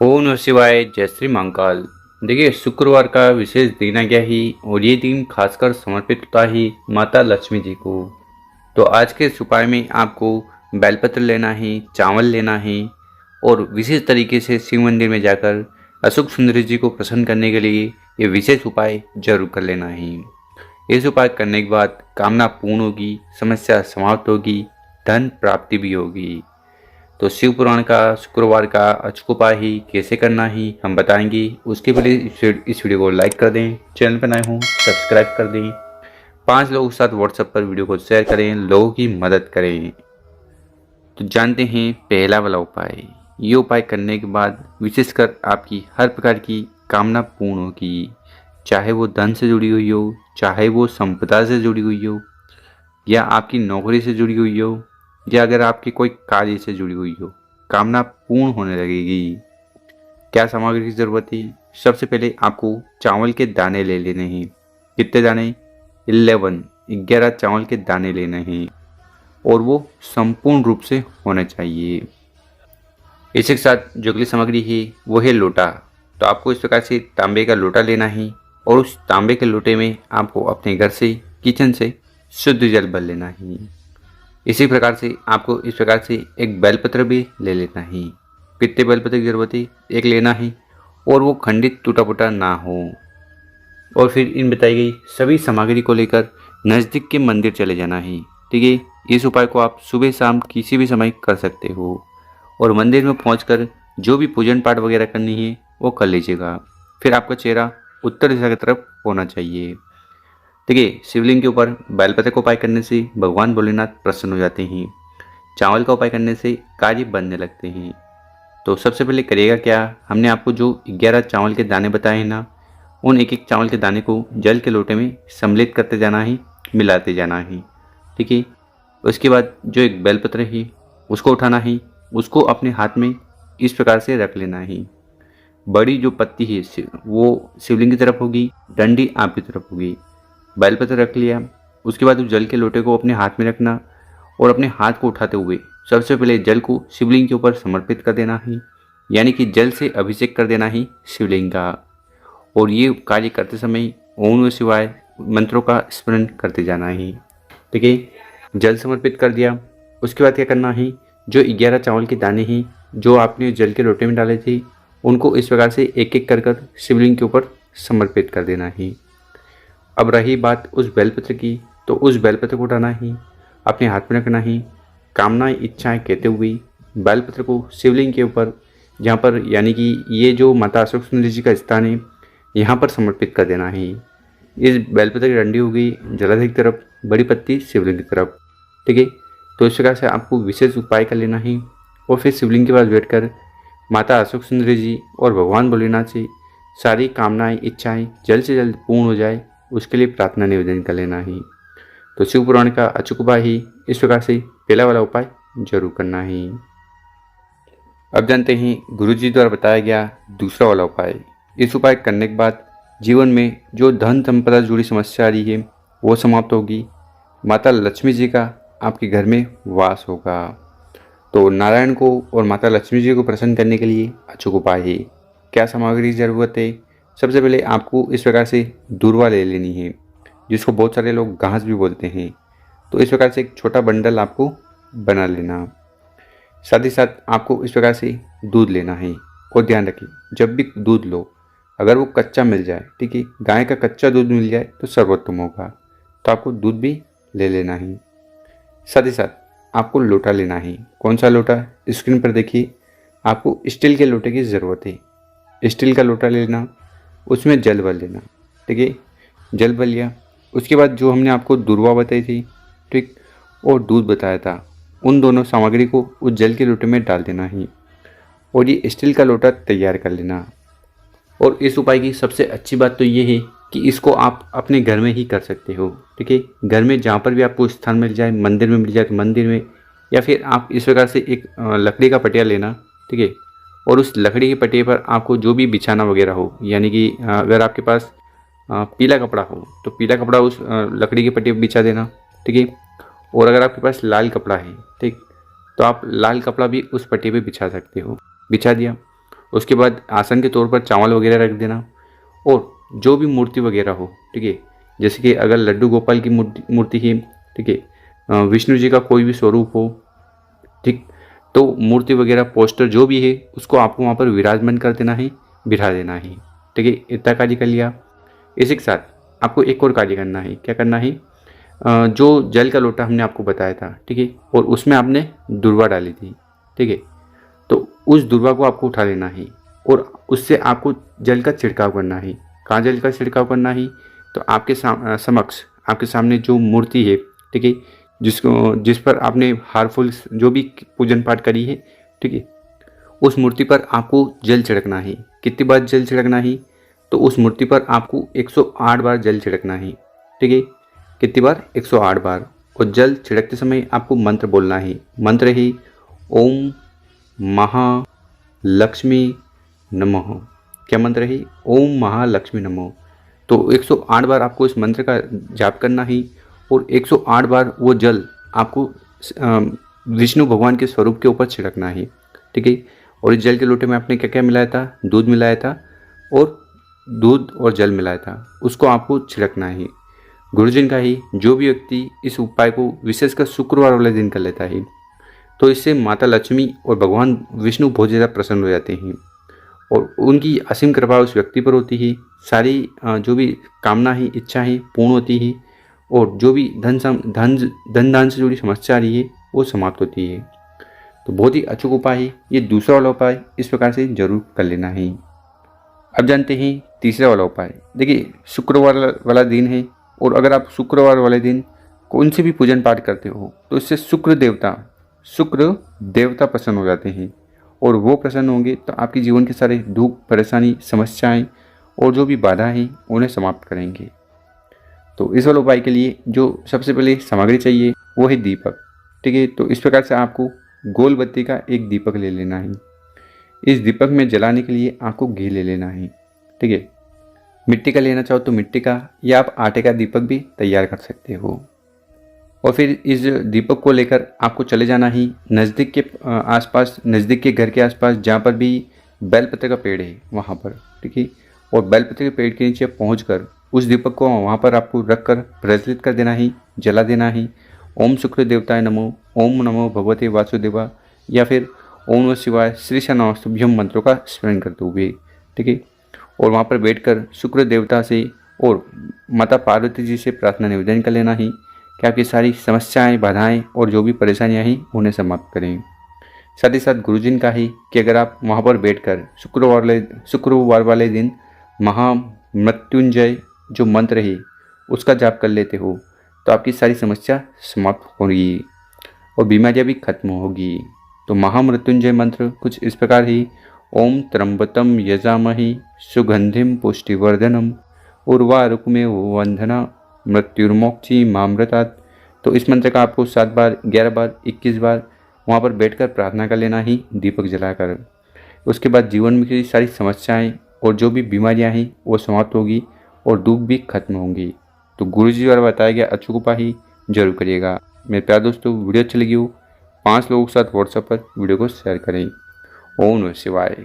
ओम नमः शिवाय। जय श्री महाकाल। देखिए, शुक्रवार का विशेष दिन आ गया ही और ये दिन खासकर समर्पित होता है माता लक्ष्मी जी को। तो आज के इस उपाय में आपको बेलपत्र लेना है, चावल लेना है और विशेष तरीके से शिव मंदिर में जाकर अशोक सुंदरी जी को प्रसन्न करने के लिए ये विशेष उपाय जरूर कर लेना है। इस उपाय करने के बाद कामना पूर्ण होगी, समस्या समाप्त होगी, धन प्राप्ति भी होगी। तो शिव पुराण का शुक्रवार का अचूक उपाय ही कैसे करना ही हम बताएंगे। उसके पहले इस वीडियो को लाइक कर दें, चैनल पर नए हों सब्सक्राइब कर दें, 5 लोगों के साथ व्हाट्सएप पर वीडियो को शेयर करें, लोगों की मदद करें। तो जानते हैं पहला वाला उपाय। ये उपाय करने के बाद विशेषकर आपकी हर प्रकार की कामना पूर्ण होगी, चाहे वो धन से जुड़ी हुई हो, चाहे वो संपदा से जुड़ी हुई हो, या आपकी नौकरी से जुड़ी हुई हो, या अगर आपकी कोई कार्य से जुड़ी हुई हो, कामना पूर्ण होने लगेगी। क्या सामग्री की जरूरत है? सबसे पहले आपको चावल के दाने ले लेने हैं। कितने दाने? 11 चावल के दाने लेने हैं और वो संपूर्ण रूप से होने चाहिए। इसके साथ जो अगली सामग्री है वो है लोटा। तो आपको इस प्रकार से तांबे का लोटा लेना है और उस तांबे के लोटे में आपको अपने घर से, किचन से शुद्ध जल भर लेना है। इसी प्रकार से आपको इस प्रकार से एक बेलपत्र भी ले लेना है। कितने बेलपत्र की जरूरत है? एक लेना है और वो खंडित टूटा फूटा ना हो। और फिर इन बताई गई सभी सामग्री को लेकर नज़दीक के मंदिर चले जाना है। ठीक है, इस उपाय को आप सुबह शाम किसी भी समय कर सकते हो और मंदिर में पहुंचकर जो भी पूजन पाठ वगैरह करनी है वो कर लीजिएगा। फिर आपका चेहरा उत्तर दिशा की तरफ होना चाहिए। देखिए, शिवलिंग के ऊपर बेलपत्र का उपाय करने से भगवान भोलेनाथ प्रसन्न हो जाते हैं। चावल का उपाय करने से कार्य बनने लगते हैं। तो सबसे पहले करिएगा क्या, हमने आपको जो 11 चावल के दाने बताए हैं ना, उन एक एक चावल के दाने को जल के लोटे में सम्मिलित करते जाना है, मिलाते जाना है। ठीक है, उसके बाद जो एक बेलपत्र है उसको उठाना है, उसको अपने हाथ में इस प्रकार से रख लेना है। बड़ी जो पत्ती है वो शिवलिंग की तरफ होगी, डंडी आपकी तरफ होगी। बेलपत्र रख लिया, उसके बाद उस जल के लोटे को अपने हाथ में रखना और अपने हाथ को उठाते हुए सबसे पहले जल को शिवलिंग के ऊपर समर्पित कर देना है, यानी कि जल से अभिषेक कर देना है शिवलिंग का। और ये कार्य करते समय ओम नमः शिवाय मंत्रों का स्मरण करते जाना है। ठीक है, जल समर्पित कर दिया। उसके बाद क्या करना है, जो 11 चावल के दाने हैं जो आपने जल के लोटे में डाले थे, उनको इस प्रकार से एक एक कर शिवलिंग के ऊपर समर्पित कर देना है। अब रही बात उस बेलपत्र की, तो उस बेलपत्र को उठाना ही, अपने हाथ में रखना ही, कामनाएं इच्छाएं कहते हुए बेलपत्र को शिवलिंग के ऊपर, जहाँ पर यानी कि ये जो माता अशोक सुंदरी जी का स्थान है, यहाँ पर समर्पित कर देना है। इस बेलपत्र की डंडी हो गई जलाधार की तरफ, बड़ी पत्ती शिवलिंग की तरफ। ठीक है, तो इस प्रकार से आपको विशेष उपाय कर लेना है और फिर शिवलिंग के पास बैठकर माता अशोक सुंदरी जी और भगवान भोलेनाथ से सारी कामनाएं इच्छाएं जल्द से जल्द पूर्ण हो जाए, उसके लिए प्रार्थना निवेदन कर लेना ही। तो शिव पुराण का अचूक उपाय ही इस प्रकार से पहला वाला उपाय जरूर करना ही। अब जानते हैं गुरु जी द्वारा बताया गया दूसरा वाला उपाय। इस उपाय करने के बाद जीवन में जो धन संपदा से जुड़ी समस्या आ रही है वो समाप्त होगी। माता लक्ष्मी जी का आपके घर में वास होगा। तो नारायण को और माता लक्ष्मी जी को प्रसन्न करने के लिए अचूक उपाय है। क्या सामग्री की जरूरत है? सबसे पहले आपको इस प्रकार से दूर्वा ले लेनी है, जिसको बहुत सारे लोग घास भी बोलते हैं। तो इस प्रकार से एक छोटा बंडल आपको बना लेना। साथ ही साथ आपको इस प्रकार से दूध लेना है। और ध्यान रखिए, जब भी दूध लो, अगर वो कच्चा मिल जाए, ठीक है, गाय का कच्चा दूध मिल जाए तो सर्वोत्तम होगा, तो आपको दूध भी ले लेना है। साथ ही साथ आपको लोटा लेना है। कौन सा लोटा? स्क्रीन पर देखिए, आपको स्टील के लोटे की ज़रूरत है। स्टील का लोटा लेना, उसमें जल भर लेना। ठीक है, जल भर लिया। उसके बाद जो हमने आपको दूर्वा बताई थी, ठीक, और दूध बताया था, उन दोनों सामग्री को उस जल के लोटे में डाल देना है और ये स्टील का लोटा तैयार कर लेना। और इस उपाय की सबसे अच्छी बात तो ये है कि इसको आप अपने घर में ही कर सकते हो। ठीक है, घर में जहाँ पर भी आपको स्थान मिल जाए, मंदिर में मिल जाए तो मंदिर में, या फिर आप इस प्रकार से एक लकड़ी का पटिया लेना। ठीक है, और उस लकड़ी के पटिए पर आपको जो भी बिछाना वगैरह हो, यानी कि अगर आपके पास पीला कपड़ा हो तो पीला कपड़ा उस लकड़ी के पटिए पर बिछा देना। ठीक है, और अगर आपके पास लाल कपड़ा है, ठीक, तो आप लाल कपड़ा भी उस पटिए पे बिछा सकते हो। बिछा दिया उसके बाद आसन के तौर पर चावल वगैरह रख देना, और जो भी मूर्ति वगैरह हो, ठीक है, जैसे कि अगर लड्डू गोपाल की मूर्ति है, ठीक है, विष्णु जी का कोई भी स्वरूप हो, ठीक, तो मूर्ति वगैरह पोस्टर जो भी है उसको आपको वहाँ पर विराजमान कर देना है, बिठा देना है, ठीक है। इतना कार्य कर लिया। इसी के साथ आपको एक और कार्य करना है। क्या करना है? जो जल का लोटा हमने आपको बताया था, ठीक है, और उसमें आपने दुर्वा डाली थी, ठीक है, तो उस दुर्वा को आपको उठा लेना है और उससे आपको जल का छिड़काव करना है। कहाँ जल का छिड़काव करना है? तो आपके समक्ष, आपके सामने जो मूर्ति है, ठीक है, जिस पर आपने हार फूल जो भी पूजन पाठ करी है, ठीक है, उस मूर्ति पर आपको जल छिड़कना है। कितनी बार जल छिड़कना है? तो उस मूर्ति पर आपको 108 बार जल छिड़कना है, ठीक है। कितनी बार? 108 बार। और जल छिड़कते समय आपको मंत्र बोलना है। मंत्र है ओम महालक्ष्मी नमः। क्या मंत्र है? ओम महालक्ष्मी नमः। तो 108 बार आपको इस मंत्र का जाप करना है और 108 बार वो जल आपको विष्णु भगवान के स्वरूप के ऊपर छिड़कना है, ठीक है। और इस जल के लोटे में आपने क्या क्या मिलाया था? दूध मिलाया था, और दूध और जल मिलाया था, उसको आपको छिड़कना है। गुरुजन का ही जो भी व्यक्ति इस उपाय को विशेषकर शुक्रवार वाले दिन कर लेता है, तो इससे माता लक्ष्मी और भगवान विष्णु बहुत ज़्यादा प्रसन्न हो जाते हैं और उनकी असीम कृपा उस व्यक्ति पर होती है। सारी जो भी कामना है, इच्छा है, पूर्ण होती है, और जो भी धन दान से जुड़ी समस्या आ रही है वो समाप्त होती है। तो बहुत ही अचूक उपाय है ये। दूसरा वाला उपाय इस प्रकार से जरूर कर लेना है। अब जानते हैं तीसरा वाला उपाय। देखिए, शुक्रवार वाला दिन है, और अगर आप शुक्रवार वाले दिन कौन से भी पूजन पाठ करते हो तो इससे शुक्र देवता प्रसन्न हो जाते हैं, और वो प्रसन्न होंगे तो आपके जीवन के सारे दुख, परेशानी, समस्याएं और जो भी बाधा हैं उन्हें समाप्त करेंगे। तो इस वाले उपाय के लिए जो सबसे पहले सामग्री चाहिए वो है दीपक, ठीक है। तो इस प्रकार से आपको गोल बत्ती का एक दीपक ले लेना है। इस दीपक में जलाने के लिए आपको घी ले लेना है, ठीक है। मिट्टी का लेना चाहो तो मिट्टी का, या आप आटे का दीपक भी तैयार कर सकते हो। और फिर इस दीपक को लेकर आपको चले जाना ही नज़दीक के आसपास, नज़दीक के घर के आसपास जहाँ पर भी बेलपत्र का पेड़ है वहाँ पर, ठीक है। और बेलपत्र के पेड़ के नीचे पहुँचकर उस दीपक को वहाँ पर आपको रखकर प्रज्वलित कर देना ही, जला देना ही। ओम शुक्र देवताय नमो, ओम नमो भगवते वासुदेवा, या फिर ओम नमः शिवाय, श्री नमस्तुभ्यम मंत्रों का स्मरण करते हुए, ठीक है। और वहाँ पर बैठकर शुक्र देवता से और माता पार्वती जी से प्रार्थना निवेदन कर लेना ही कि आपकी सारी समस्याएं, बाधाएं और जो भी परेशानियां हैं उन्हें समाप्त करें। साथ ही साथ गुरुजन का ही कि अगर आप वहाँ पर बैठकर शुक्रवार वाले दिन महामृत्युंजय जो मंत्र है उसका जाप कर लेते हो तो आपकी सारी समस्या समाप्त होगी और बीमारियां भी खत्म होगी। तो महामृत्युंजय मंत्र कुछ इस प्रकार ही। ओम त्र्यंबकम यजामहि सुगंधिम पुष्टिवर्धनम उर्वारुकमेव वंदना मृत्युर्मोक्षी मामृतात्। तो इस मंत्र का आपको 7 बार, 11 बार, 21 बार वहाँ पर बैठकर प्रार्थना कर लेना ही दीपक जलाकर। उसके बाद जीवन में की सारी समस्याएं और जो भी बीमारियां हैं वो समाप्त होगी और दुख भी खत्म होंगी। तो गुरुजी द्वारा बताया गया अचूक उपाय जरूर करिएगा। मेरे प्यारे दोस्तों, वीडियो अच्छी लगी हो 5 लोगों के साथ व्हाट्सएप पर वीडियो को शेयर करें। ओम नमः शिवाय।